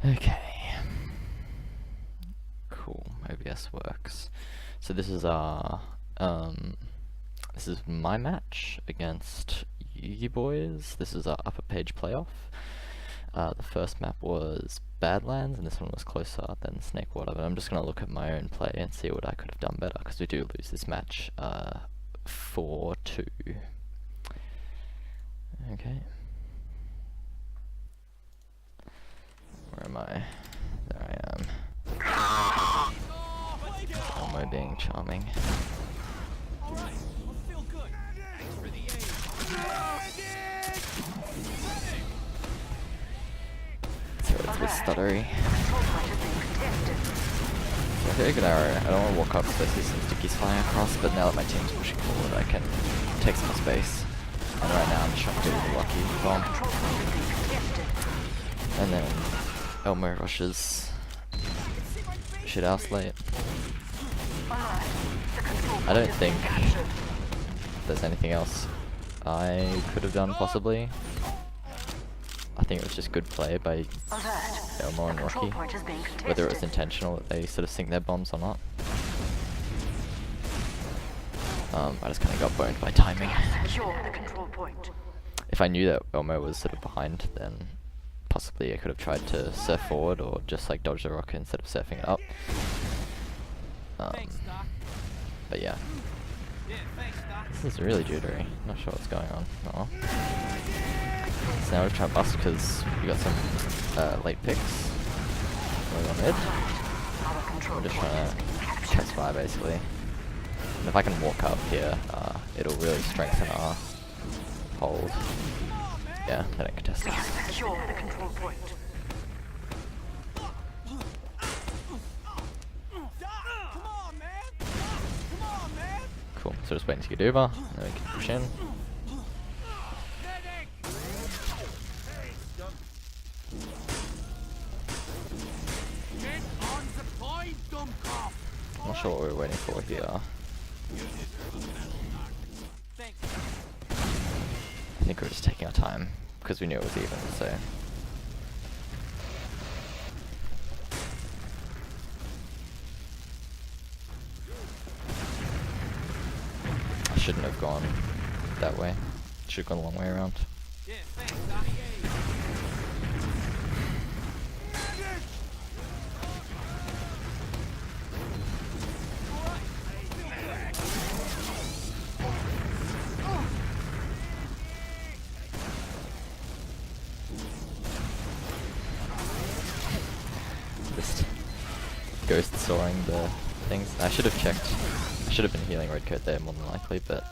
Okay. Cool. OBS works. So this is our this is my match against yugiboys. This is our upper page playoff. The first map was Badlands, and this one was closer than Snakewater. But I'm just gonna look at my own play and see what I could have done better, because we do lose this match 4-2. Okay. Where am I? There I am. Elmo being charming. So it's a bit stuttery. So I figured I don't want to walk up because I see some stickies flying across, but now that my team's pushing forward, I can take some space. And right now I'm just trying to do the lucky bomb. And then Elmo rushes shit house late. I don't think there's anything else I could have done possibly. I think it was just good play by Elmo and Rocky, whether it was intentional that they sort of sink their bombs or not. I just kind of got boned by timing. If I knew that Elmo was sort of behind, then possibly I could have tried to surf forward or just like dodge the rocket instead of surfing it up. But yeah. This is really jittery. Not sure what's going on. Oh. So now we're trying to bust because we got some late picks. Going on mid. We're just trying to catch fire basically. And if I can walk up here, it'll really strengthen our hold. Yeah, I don't contest it. Cool, so just waiting to get over, and then we can push in. I'm not sure what we're waiting for here. I think we're just taking our time, because we knew it was even, so... I shouldn't have gone that way. Should have gone a long way around. Just ghost soaring the things. I should have checked. I should have been healing red coat there more than likely, but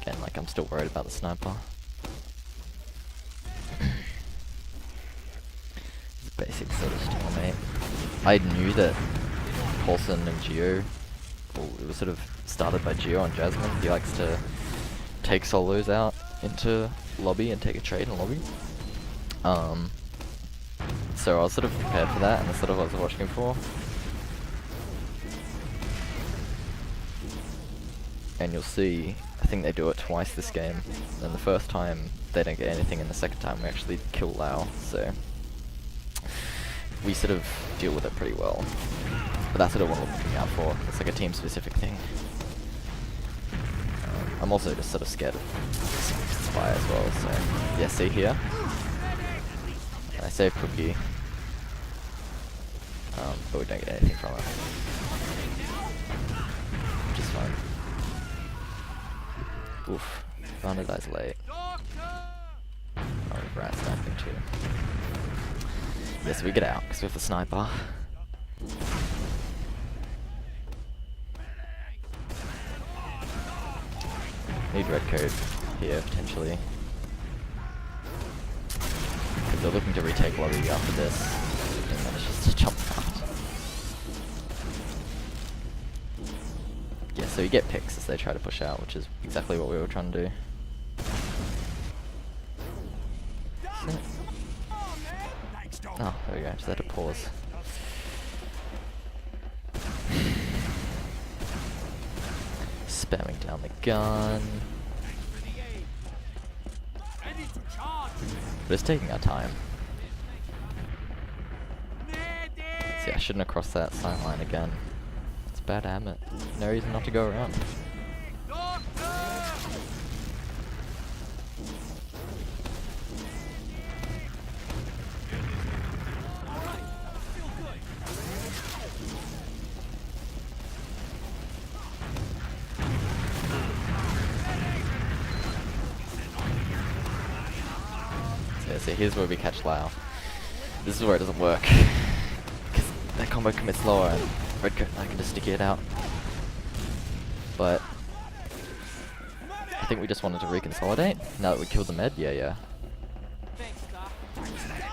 again, like, I'm still worried about the sniper. It's a basic sort of stalemate. I knew that Paulson and Geo, well, it was sort of started by Geo and Jasmine. He likes to take solos out into lobby and take a trade in lobby. So I was sort of prepared for that, and that's sort of what I was watching for. And you'll see, I think they do it twice this game, and the first time they don't get anything, and the second time we actually kill Lau, so we sort of deal with it pretty well. But that's sort of what we're looking out for. It's like a team specific thing. I'm also just sort of scared of Spy as well, so yeah, see here? I save Cookie, but we don't get anything from it, which is fine. Oof, Thunder dies late. Oh, rat sniping too. Yes, we get out because we have the sniper. Need red coat here potentially. Because they're looking to retake lobby after this. And then it's just to jump out. Yeah, so you get picks as they try to push out, which is exactly what we were trying to do. Oh, there we go, just had to pause. Spamming down the gun. But it's taking our time. See, I shouldn't have crossed that sideline again. It's a bad habit. No reason not to go around. So here's where we catch Lao. This is where it doesn't work. Because that combo commits lower and Redcoat and I can just stick it out. But I think we just wanted to reconsolidate. Now that we killed the med, yeah.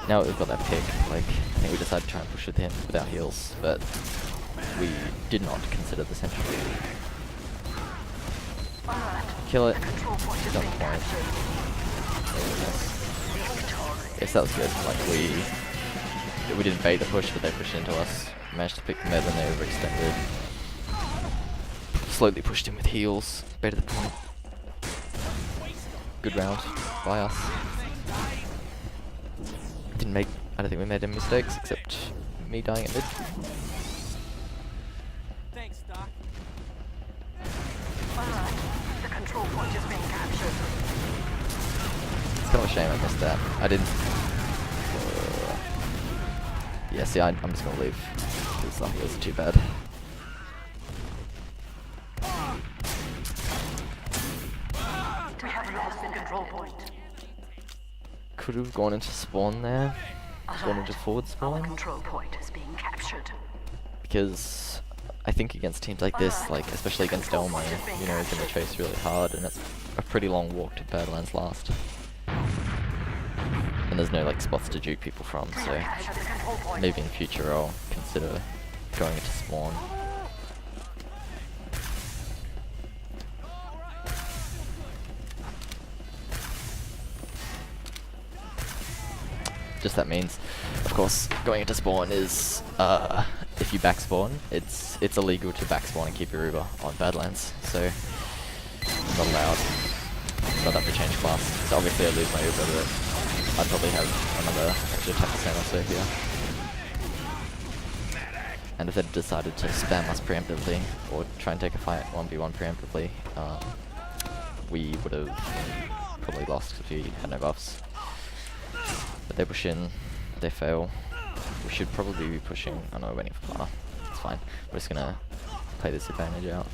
Now that we've got that pick, like, I think we decided to try and push with him with our heals, but we did not consider the sentry. Kill it. Got the point. Yes, that was good. Like, we didn't bait the push, but they pushed into us. Managed to pick the med when they overextended. Slowly pushed him with heals. Baited the point. Good round by us. I don't think we made any mistakes except me dying at mid. Thanks, Doc. The control point is being captured. It's kind of a shame I missed that. I didn't. Yeah, see, I'm just gonna leave because that was too bad. We have lost the control point. Could have gone into spawn there. Gone into forward Our spawn. control point is being captured. Because I think against teams like this, like especially against Elmo, you know, he's gonna chase really hard, and it's a pretty long walk to Badlands last. And there's no like spots to juke people from, so maybe in future I'll consider going into spawn. Just that means, of course, going into spawn is, if you back spawn, it's illegal to back spawn and keep your Uber on Badlands, so not allowed. Not up to change class. So obviously I lose my Uber, but I'd probably have another extra 10% or so here. And if they'd decided to spam us preemptively, or try and take a fight 1v1 preemptively, we would have probably lost because we had no buffs. But they push in, they fail. We should probably be pushing. Oh no, we're waiting for far. It's fine. We're just gonna play this advantage out.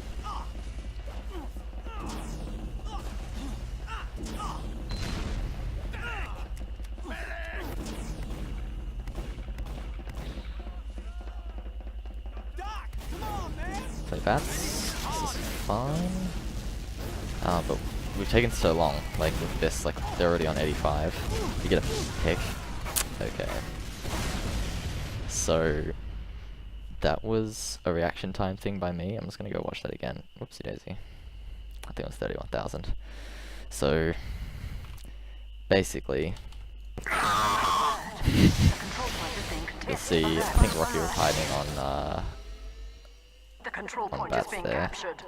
Play bats. This is fine. But we've taken so long. Like with this, like they're already on 85. You get a pick. Okay. So that was a reaction time thing by me. I'm just gonna go watch that again. Whoopsie daisy. I think it was 31,000. So basically, you'll see. I think Rocky was hiding on The control on point bats is being there. captured.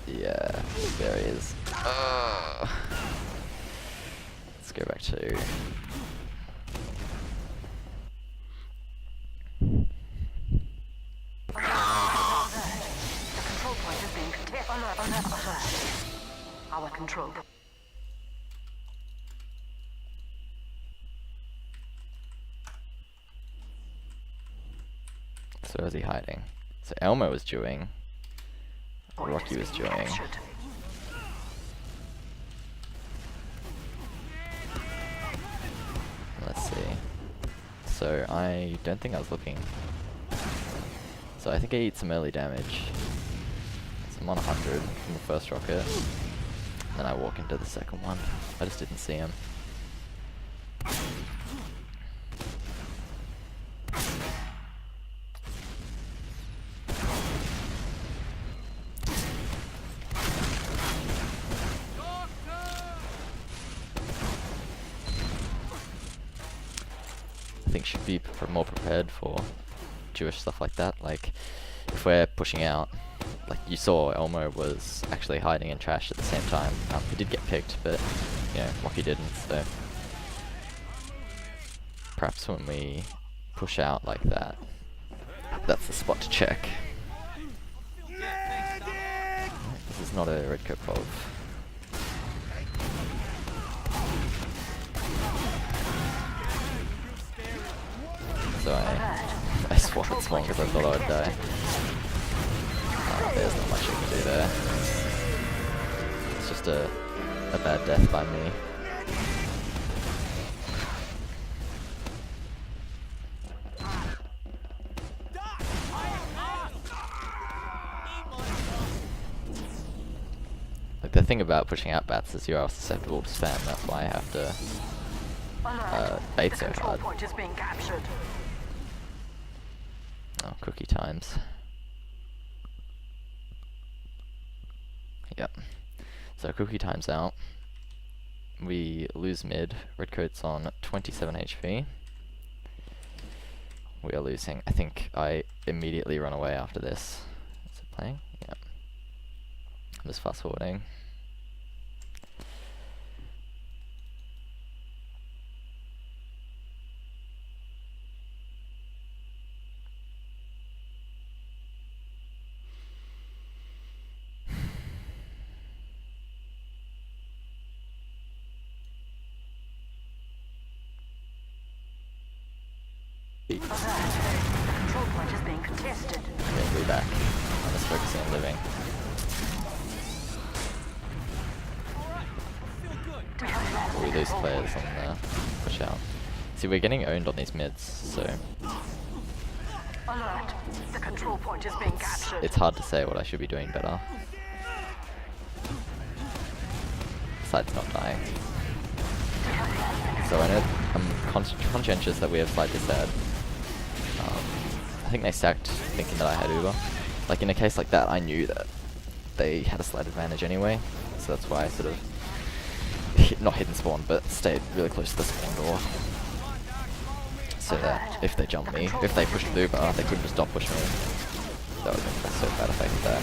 Yeah, there he is. Let's go back to. The control point is being Our control. So where's he hiding? So Elmo was doing. Rocky was doing. Let's see. So I don't think I was looking. So I think I eat some early damage. So I'm on 100 from the first rocket. Then I walk into the second one. I just didn't see him. I think should be more prepared for Jewish stuff like that. Like, if we're pushing out, like you saw, Elmo was actually hiding in trash at the same time. He did get picked, but you know, Rocky didn't. So perhaps when we push push out like that, that's the spot to check. This is not a red coat pov. So I swung it small because I thought I would die. There's not much you can do there. It's just a bad death by me. Like, the thing about pushing out bats is you are susceptible to spam, that's why I have to bait so hard. Oh, cookie times. Yep. So cookie time's out. We lose mid. Redcoat's on 27 HP. We are losing. I think I immediately run away after this. Is it playing? Yep. I'm just fast forwarding. The control point is being contested. Okay, we're back. I'm just focusing on living. We lose players on the push out. See, we're getting owned on these mids, so Alert. The control point is being captured. it's hard to say what I should be doing better. Side's not dying. So I know I'm conscientious that we have slightly sad. I think they sacked thinking that I had Uber. Like, in a case like that, I knew that they had a slight advantage anyway, so that's why I sort of not hidden spawn, but stayed really close to the spawn door. So that if they jumped me, if they pushed Uber, they couldn't just stop push me. That would have been so bad if I did that.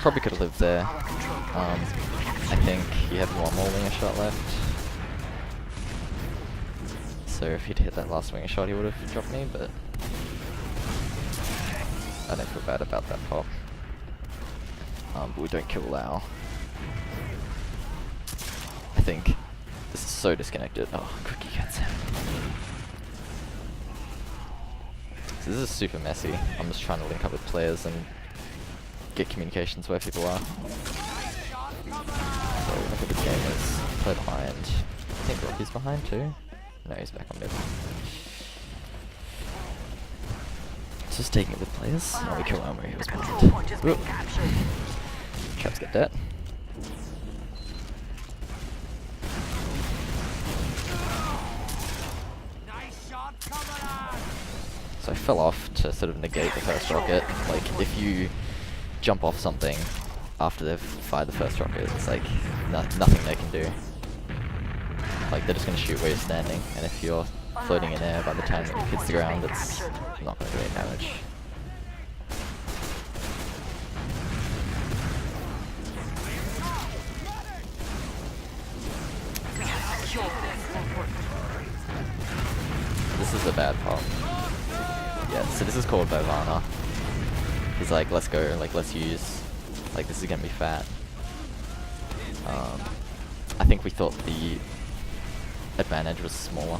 Probably could have lived there. I think he had one more winger shot left. So if he'd hit that last winger shot, he would have dropped me, but I don't feel bad about that pop. But we don't kill Lau. I think this is so disconnected. Oh, Cookie gets him. So this is super messy. I'm just trying to link up with players and get communications where people are. So look at the game is play behind. I think Rocky's behind too. No, he's back on mid. It's just taking it with players. Oh, we kill him where he was behind. Whoop. Traps get dead. So I fell off to sort of negate the first rocket. Like, if you jump off something after they've fired the first rocket, it's like nothing they can do. Like, they're just going to shoot where you're standing, and if you're floating in air by the time it hits the ground, it's not going to do any damage. This is a bad pop. Yeah, so this is called Bovana. He's like, let's go, like, let's use, like, this is gonna be fat. I think we thought the advantage was smaller.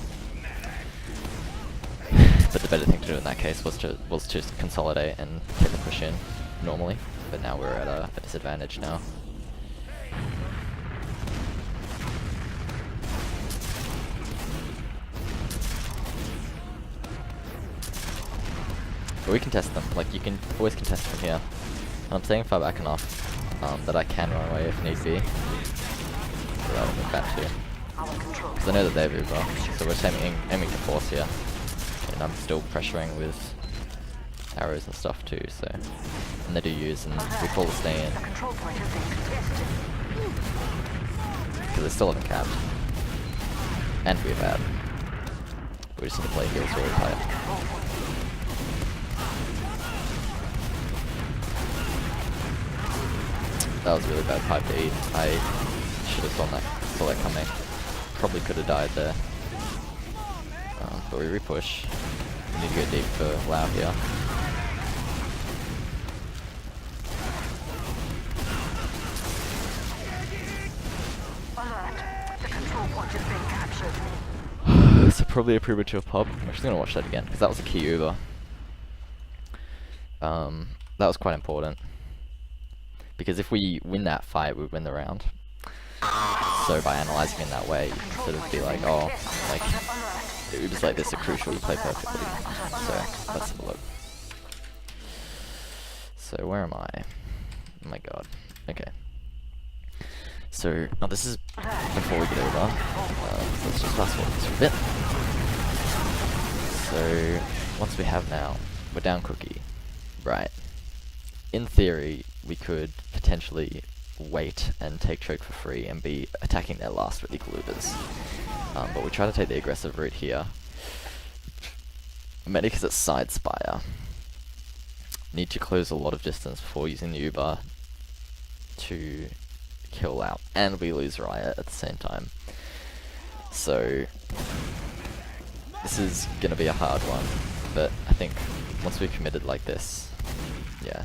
But the better thing to do in that case was to just consolidate and take the push in normally. But now we're at a disadvantage now. But we can test them, like, you can always contest from here. And I'm staying far back enough that I can run away if need be. So that'll be bad too. Because I know that they're Uber, so we're aiming to force here. And I'm still pressuring with arrows and stuff too, so. And they do use, and we pull the stay in. Because they still haven't capped. And we're bad. We just need to play heals really tight. That was really bad pipe to eat. I should have saw that coming. Probably could have died there. But we repush. We need to go deep for Lao here. Alert. The control point is being captured. So probably a premature pop. I'm actually gonna watch that again because that was a key Uber. That was quite important because if we win that fight, we win the round. So by analyzing in that way, you can sort of be like, oh, like Ubers like this are crucial to play perfectly. So let's have a look. So where am I? Oh my god. Okay. So now this is before we get over. So let's just fast forward this for a bit. So once we have now, we're down cookie, right? In theory, we could potentially wait and take choke for free and be attacking their last with equal Ubers. But we try to take the aggressive route here. Mainly because it's side spire. Need to close a lot of distance before using the Uber to kill out, and we lose Riot at the same time. So this is gonna be a hard one, but I think once we're committed like this, yeah.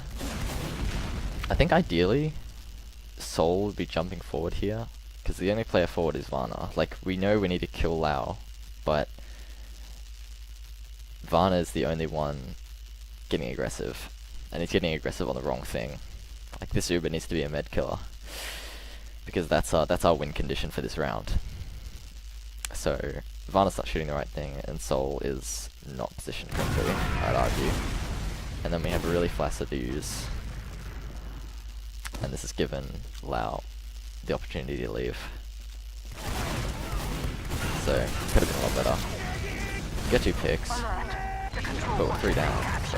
I think ideally Soul would be jumping forward here, because the only player forward is Varna. Like, we know we need to kill Lao, but Varna is the only one getting aggressive, and he's getting aggressive on the wrong thing. Like, this Uber needs to be a med killer, because that's our win condition for this round. So Varna's not shooting the right thing, and Soul is not positioned properly, I'd argue. And then we have a really flaccid to use. And this has given Lao the opportunity to leave. So, could have been a lot better. Get 2 picks, but we're 3 down, so.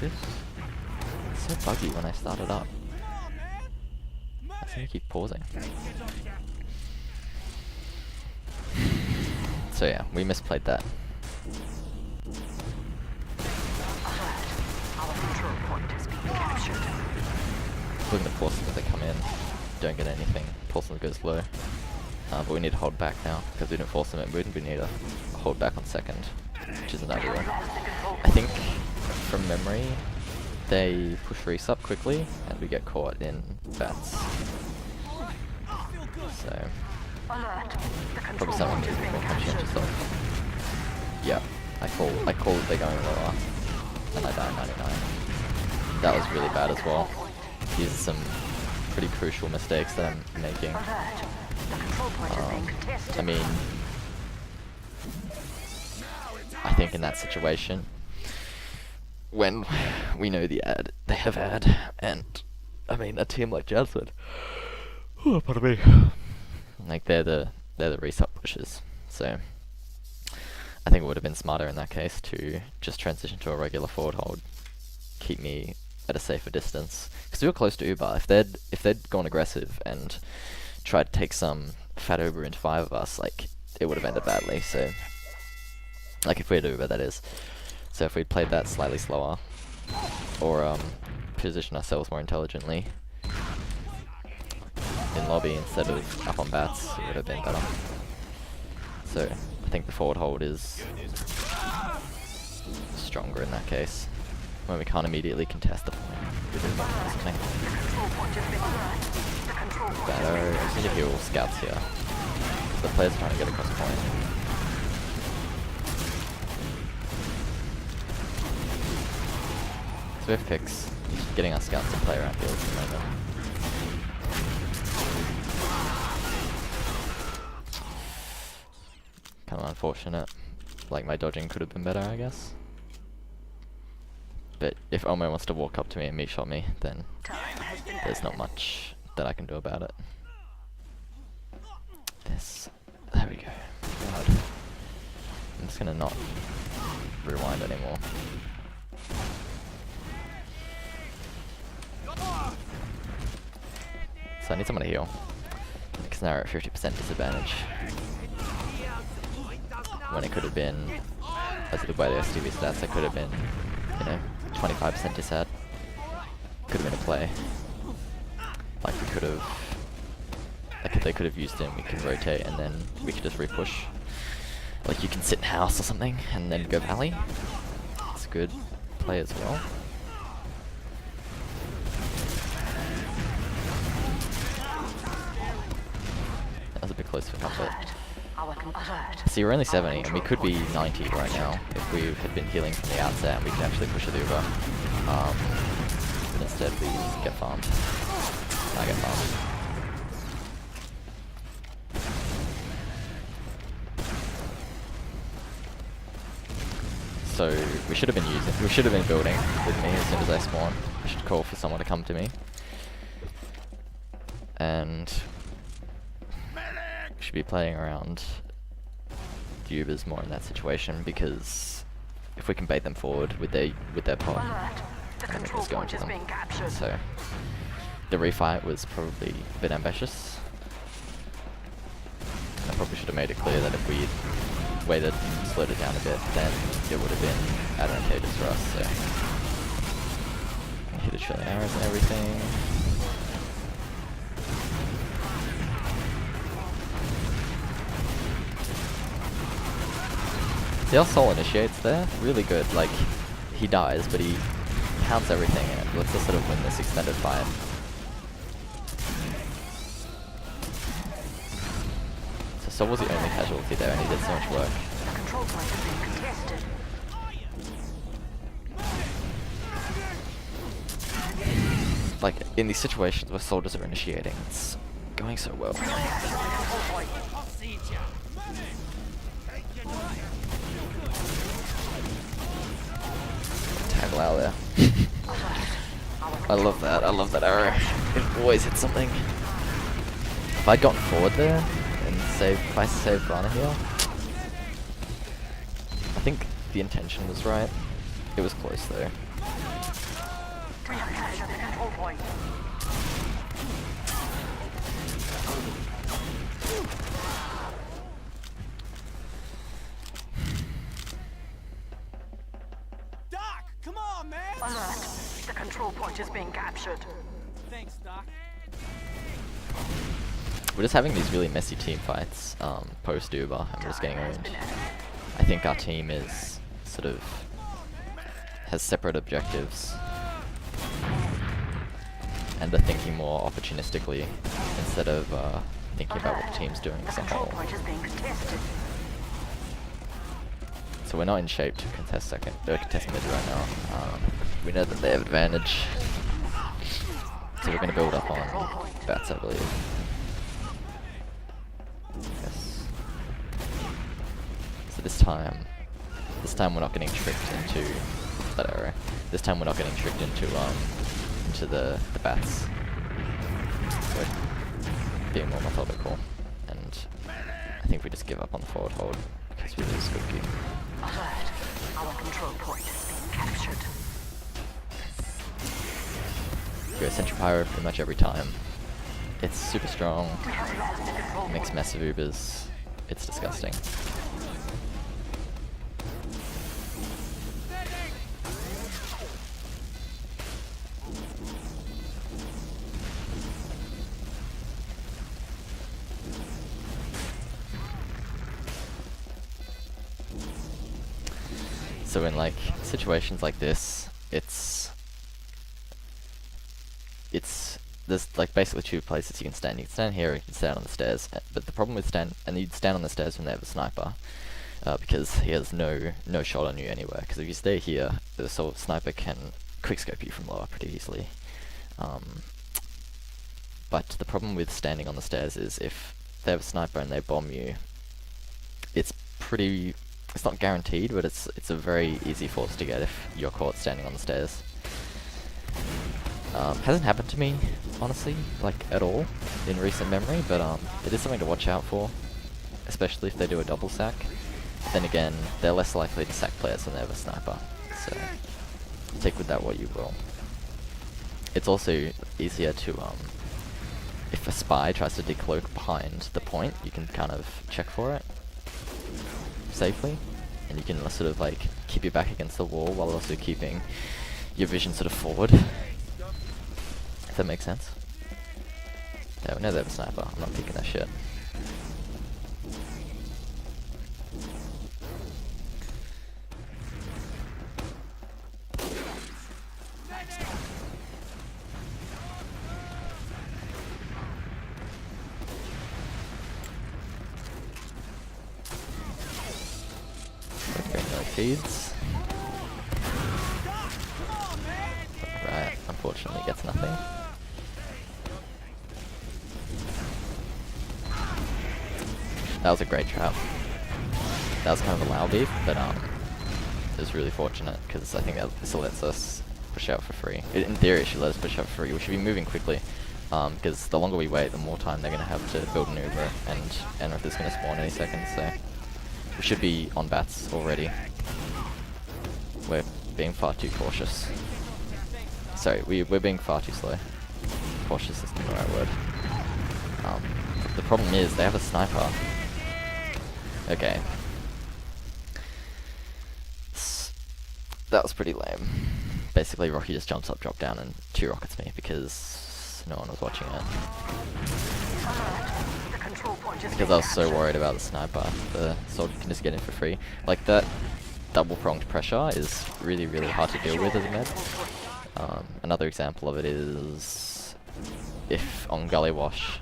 This is so buggy when I start it up. I seem to keep pausing. So yeah, we misplayed that. Looking to force them as they come in, don't get anything, force them goes low. But we need to hold back now, because we didn't force them at mid, we need to hold back on second, which isn't ideal. I think, from memory, they push Reese up quickly, and we get caught in bats. So, probably someone needs to be more conscientious of. Yeah, I call it they're going lower, and I die 99. That was really bad as well. These are some pretty crucial mistakes that I'm making. I mean, I think in that situation, when we know they have ad, and I mean a team like Jasmine, oh, pardon me, like they're the resup pushers. So I think it would have been smarter in that case to just transition to a regular forward hold, keep me at a safer distance, because we were close to Uber. If they'd gone aggressive and tried to take some fat Uber into 5 of us, like, it would have ended badly. So, like, if we had Uber, that is. So if we'd played that slightly slower, or positioned ourselves more intelligently in lobby instead of up on bats, it would have been better. So I think the forward hold is stronger in that case, when we can't immediately contest the point. Better. I just need to heal scouts here. The player's trying to get across the point. So we have picks. Just getting our scouts to play around fields at the moment. Kind of unfortunate. Like, my dodging could have been better, I guess. But if Omo wants to walk up to me and meat shot me, then there's not much that I can do about it. There we go. God. I'm just gonna not rewind anymore. So I need someone to heal, because now we're at 50% disadvantage. When it could have been, as it by the STV stats, it could have been, you know, 25% disad. Could have been a play. Like we could have, like if they could have used him, we can rotate and then we could just repush. Like you can sit in house or something and then go valley. It's a good play as well. That was a bit close for comfort. See, we're only 70 and we could be 90 right now if we had been healing from the outset and we could actually push it over. But instead we get farmed. I get farmed. So we should have been building with me as soon as I spawn. I should call for someone to come to me. And we should be playing around the Ubers more in that situation, because if we can bait them forward with their pod, then we can just go into them. So the refight was probably a bit ambitious. I probably should have made it clear that if we waited and slowed it down a bit, then it would have been advantageous for us. So hit a trillion arrows and everything. See how Soul initiates there? Really good. Like, he dies, but he counts everything and lets us sort of win this extended fight. So Soul was the only casualty there and he did so much work. The control point is being contested. Like, in these situations where soldiers are initiating, it's going so well. Tackle out there. I love that arrow. It always hits something. If I'd gotten forward there and if I saved Rana here, I think the intention was right. It was close though. We have captured the control point. Doc, come on, man! Alert! The control point is being captured. Thanks, Doc. We're just having these really messy team fights post Uber, and we're just getting owned. I think our team is sort of has separate objectives and are thinking more opportunistically instead of thinking about what the team's doing as a whole. Point is being contested. So we're not in shape to contest contest mid right now. We know that they have advantage, so we're going to build up on bats, I believe. Yes. So this time we're not getting tricked into that arrow. This time we're not getting tricked into the bats. We're being more methodical, and I think we just give up on the forward hold because we lose Cookie. Alert! Our control point is being captured. We go Sentry Pyro pretty much every time. It's super strong. We have lost the control Makes point. mess of Ubers. It's disgusting. So in like situations like this, there's like basically two places you can stand. You can stand here, or you can stand on the stairs. But the problem with you'd stand on the stairs when they have a sniper, because he has no shot on you anywhere. Because if you stay here, the sniper can quickscope you from lower pretty easily. But the problem with standing on the stairs is if they have a sniper and they bomb you, it's not guaranteed, but it's a very easy force to get if you're caught standing on the stairs. Hasn't happened to me, honestly, like at all in recent memory, but it is something to watch out for, especially if they do a double sack. Then again, they're less likely to sack players when they have a sniper, so take with that what you will. It's also easier to, if a spy tries to decloak behind the point, you can kind of check for it safely, and you can sort of like keep your back against the wall while also keeping your vision sort of forward. If that makes sense. Yeah, we know they have a sniper. I'm not picking that shit. No feeds. Right, unfortunately gets nothing. That was a great trap. That was kind of a loud beef, but it was really fortunate because I think that this lets us push out for free. In theory, it should let us push out for free. We should be moving quickly because the longer we wait, the more time they're going to have to build an Uber, and if it's going to spawn any second, so we should be on bats already. We're being far too cautious. Sorry, we're being far too slow. Cautious isn't the right word. The problem is they have a sniper. Okay. That was pretty lame. Basically, Rocky just jumps up, drop down, and 2 rockets me because no one was watching it. Because I was so worried about the sniper, the soldier can just get in for free. Like, that double-pronged pressure is really, really hard to deal with as a med. Another example of it is if on Gully Wash,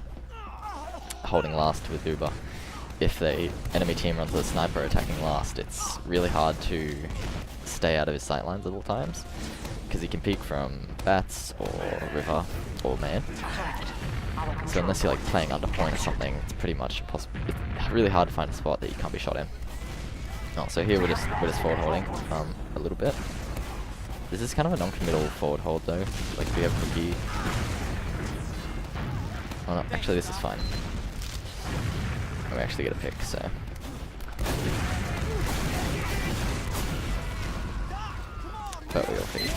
holding last with Uber, if the enemy team runs with a sniper attacking last, it's really hard to stay out of his sightlines at all times, because he can peek from bats or river or man. So unless you're like playing under point or something, it's pretty much impossible. It's really hard to find a spot that you can't be shot in. Oh, so here we're just forward holding a little bit. This is kind of a non-committal forward hold though. Like we have cookie. Oh no, actually this is fine. And we actually get a pick, so. But we all feed.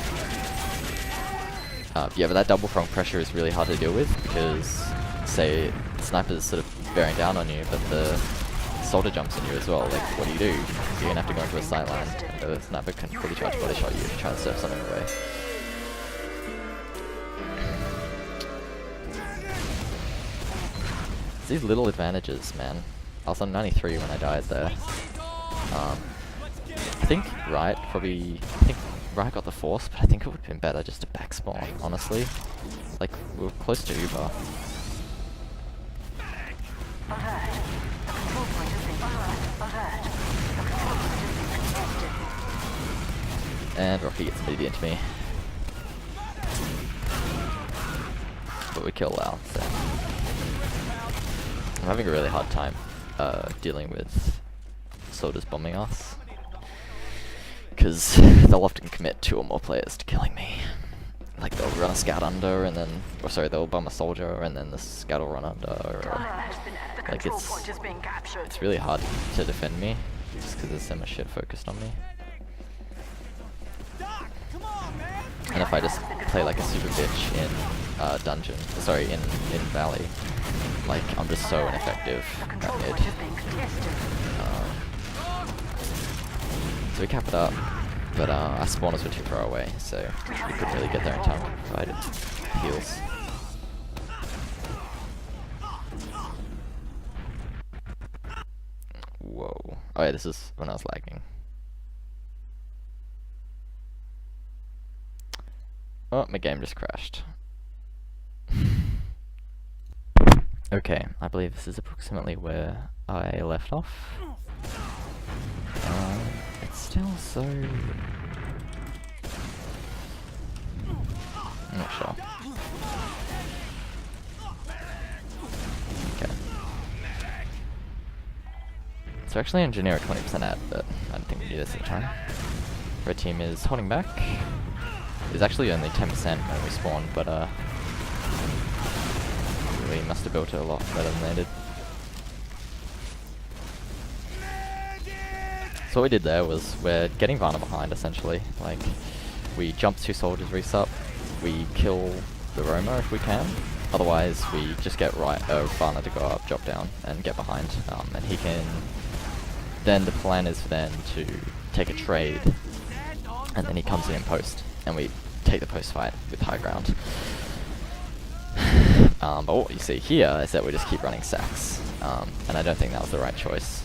Yeah, but that double prong pressure is really hard to deal with because, say, the sniper's sort of bearing down on you, but the soldier jumps on you as well. Like, what do? You're gonna have to go into a sideline, and the sniper can fully charge body shot you if you try to surf something away. It's these little advantages, man. I was on 93 when I died there. I think Riot got the force, but I think it would have been better just to back spawn, honestly. Like, we were close to Uber. And Rocky gets maybe into me. But we kill Lau, so. I'm having a really hard time dealing with soldiers bombing us. Because they'll often commit 2 or more players to killing me. Like they'll run a scout under and then, or sorry, they'll bomb a soldier and then the scout will run under. Or, like it's really hard to defend me just because there's so much shit focused on me. And if I just play like a super bitch in dungeon, sorry, in Valley, like I'm just so ineffective at mid. So we cap it up, but our spawners were too far away, so we couldn't really get there in time to provide heals. Whoa. Oh yeah, this is when I was lagging. Oh, my game just crashed. Okay, I believe this is approximately where I left off. It's still so... I'm not sure. Okay. So actually engineer at 20% ad, but I don't think we do this at the time. Red team is holding back. It's actually only 10% when we spawned, but we must have built it a lot better than they did. So what we did there was we're getting Varna behind essentially. Like we jump 2 soldiers, resup, we kill the Roma if we can. Otherwise we just get Varna to go up, drop down, and get behind. And he can. Then the plan is for them to take a trade, and then he comes in post, and we take the post fight with high ground. But what you see here is that we just keep running sacks, and I don't think that was the right choice.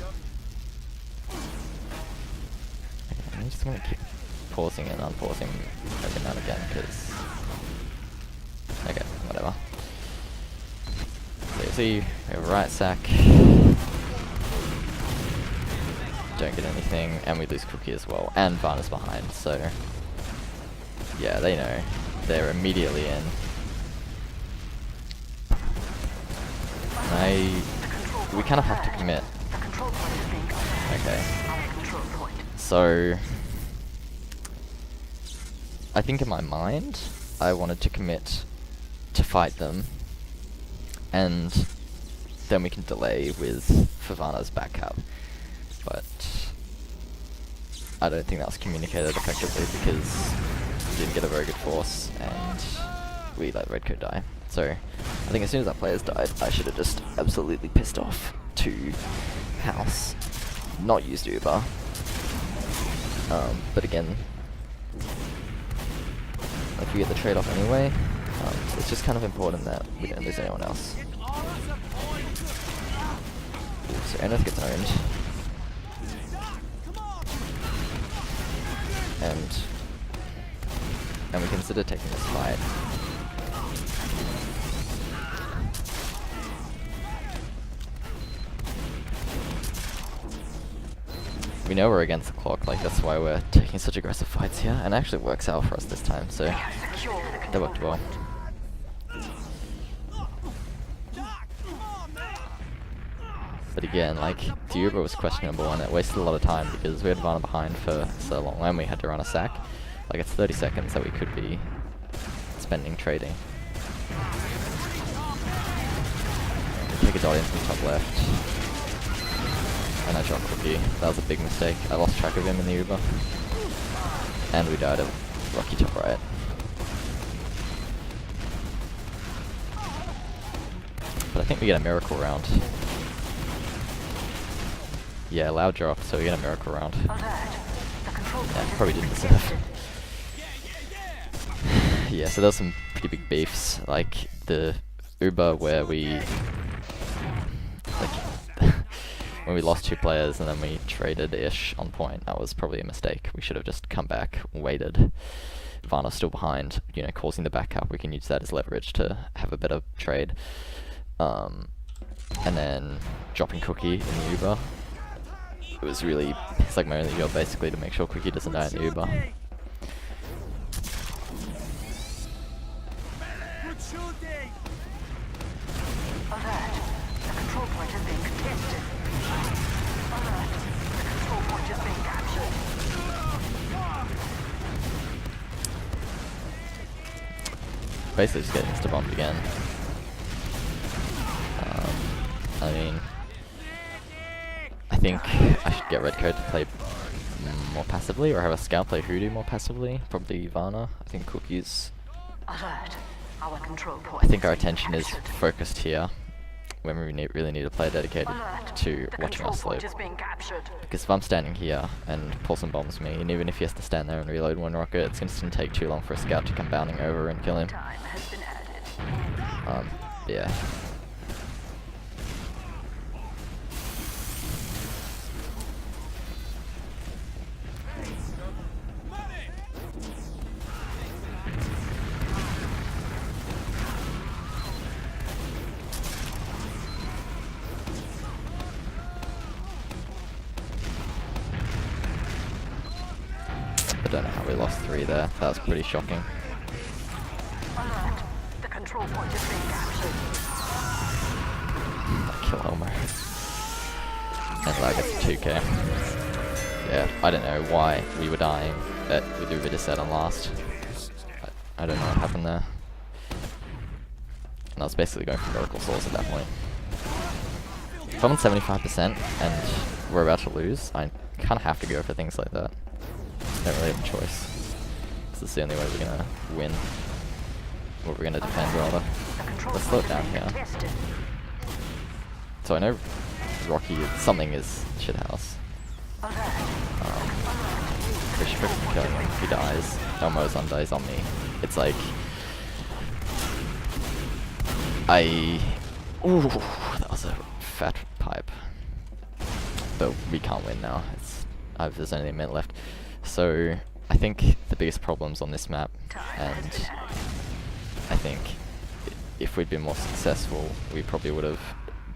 Okay, I'm just gonna keep pausing and unpausing every now and again, because... Okay, whatever. So you see, we have a right sack. Don't get anything, and we lose Cookie as well, and Varna's behind, so... Yeah, they know. They're immediately in. We kind of have to commit. Okay. So... I think in my mind, I wanted to commit to fight them, and then we can delay with Favana's back cap. But I don't think that was communicated effectively because we didn't get a very good force and we let Redcoat die. So I think as soon as our players died, I should have just absolutely pissed off to House, not used Uber. But again, if we get the trade-off anyway, it's just kind of important that we don't lose anyone else. Ooh, so Enoth gets owned. And we consider taking this fight. We know we're against the clock, like that's why we're taking such aggressive fights here, and it actually works out for us this time, so that worked well. But again, like, the Uber was questionable and it wasted a lot of time because we had Varna behind for so long and we had to run a sack. Like, it's 30 seconds that we could be spending trading. Take a dot in from top left. And I dropped Cookie. That was a big mistake. I lost track of him in the Uber. And we died at Rocky top right. But I think we get a miracle round. Yeah, loud drop, so we get a miracle round. Yeah, probably didn't deserve. Yeah, so there's some pretty big beefs, like the Uber where we... when we lost 2 players and then we traded-ish on point, that was probably a mistake. We should have just come back, waited. Varna's still behind, you know, causing the backup. We can use that as leverage to have a better trade. And then dropping Cookie in the Uber. It was really, it's like my only job basically to make sure Cookie doesn't die in the Uber. Basically just getting insta-bombed again. I mean, I think I should get Redcoat to play more passively, or have a scout play Hoodoo more passively. Probably Varna. I think Cookie's... I think our attention is focused here, when we really need a player dedicated to watching us slope. Because if I'm standing here and Paulson bombs me, and even if he has to stand there and reload one rocket, it's going to take too long for a scout to come bounding over and kill him. Yeah. I don't know how we lost 3 there. That was pretty shocking. The control point is being captured. Kill Homer. And that gets a 2k. Yeah, I don't know why we were dying with Uber set on last. I don't know what happened there. And I was basically going for Miracle Source at that point. If I'm on 75% and we're about to lose, I kind of have to go for things like that. I don't really have a choice. This is the only way we're gonna win. Or we're gonna defend rather. Let's slow it down here. So I know Rocky, something is shithouse. We should freaking kill him if he dies. Elmo's undies on me. It's like... Ooh, that was a fat pipe. But we can't win now. There's only a minute left. So I think the biggest problems on this map, and I think if we'd been more successful, we probably would have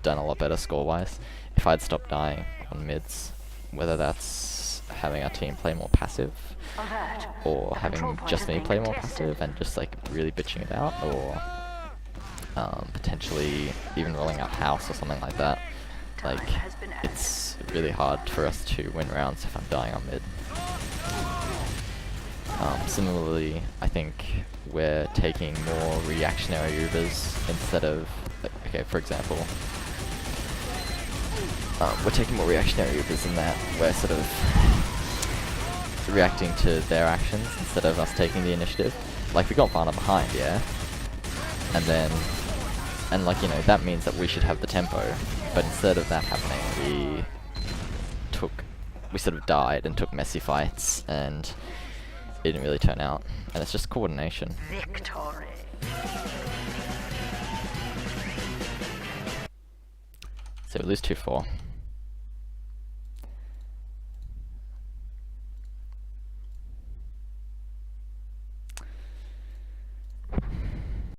done a lot better score-wise. If I'd stopped dying on mids, whether that's having our team play more passive, or having just me play more passive and just like really bitching it out, or potentially even rolling out house or something like that. Like, it's really hard for us to win rounds if I'm dying on mid. Similarly, I think we're taking more reactionary Ubers instead of, okay, for example, we're taking more reactionary Ubers in that we're sort of reacting to their actions instead of us taking the initiative. Like, we got Varna behind, yeah? And like, you know, that means that we should have the tempo, but instead of that happening, we sort of died and took messy fights, and it didn't really turn out. And it's just coordination. Victory. So we lose 2-4.